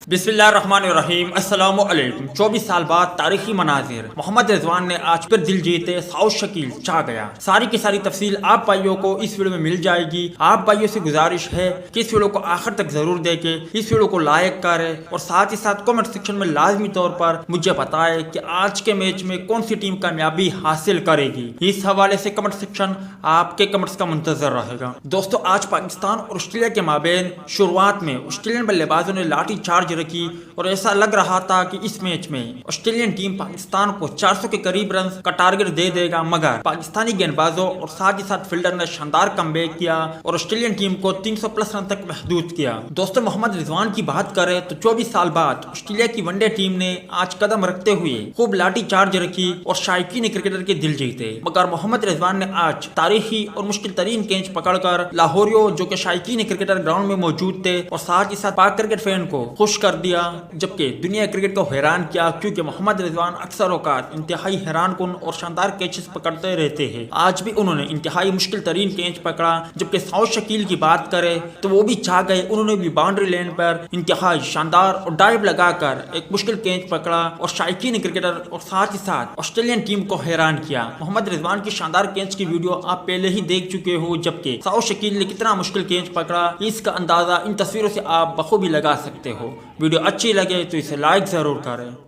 बिस्मिल्लाहिर्रहमानिर्रहीम। अस्सलामु अलैकुम। 24 साल बाद तारीखी मनाजिर, मोहम्मद रिजवान ने आज फिर दिल जीते, साउथ शकील चाह गया। सारी की सारी तफसील आप भाइयों को इस वीडियो में मिल जाएगी। आप भाइयों से गुजारिश है कि इस वीडियो को आखिर तक जरूर देखें, इस वीडियो को लाइक करें और साथ ही साथ कमेंट सेक्शन में लाजमी तौर पर मुझे बताएं कि आज के मैच में कौन सी टीम कामयाबी हासिल करेगी। इस हवाले से कमेंट सेक्शन आपके कमेंट्स का मुंतजर रहेगा। दोस्तों, आज पाकिस्तान और ऑस्ट्रेलिया के माबेन शुरुआत में ऑस्ट्रेलियन बल्लेबाजों ने लाठी चार्ज रखी और ऐसा लग रहा था कि इस मैच में ऑस्ट्रेलियन टीम पाकिस्तान को 400 के करीब रन का टारगेट दे देगा, मगर पाकिस्तानी गेंदबाजों और साथ ही साथ फील्डर ने शानदार कमबैक किया और ऑस्ट्रेलियन टीम को 300 प्लस रन तक महदूद किया। दोस्तों, मोहम्मद रिजवान की बात करें तो 24 साल बाद ऑस्ट्रेलिया की वनडे टीम ने आज कदम रखते हुए खूब लाठी चार्ज रखी और शायकीन क्रिकेटर के दिल जीते, मगर मोहम्मद रिजवान ने आज तारीखी और मुश्किल तरीन कैच पकड़कर लाहौरियों जो कि शायकीन क्रिकेटर ग्राउंड में मौजूद थे और साथ ही साथ पाक क्रिकेट फैन को खुश कर दिया, जबकि दुनिया क्रिकेट को हैरान किया, क्योंकि मोहम्मद रिजवान अक्सर औकात इंतहाई हैरान कुन और शानदार कैचेस पकड़ते रहते हैं। आज भी उन्होंने इंतहाई मुश्किल तरीन कैच पकड़ा। जबकि साउथ शकील की बात करें तो वो भी चाह गए, उन्होंने भी बाउंड्री लाइन पर इंतहाई शानदार और डाइव लगाकर एक मुश्किल कैच पकड़ा और शायकीन क्रिकेटर और साथ ही साथ ऑस्ट्रेलियन टीम को हैरान किया। मोहम्मद रिजवान की शानदार कैच की वीडियो आप पहले ही देख चुके हो, जबकि साउथ शकील ने कितना मुश्किल कैच पकड़ा इसका अंदाजा इन तस्वीरों से आप बखूबी लगा सकते हो। वीडियो अच्छी लगे तो इसे लाइक जरूर करें।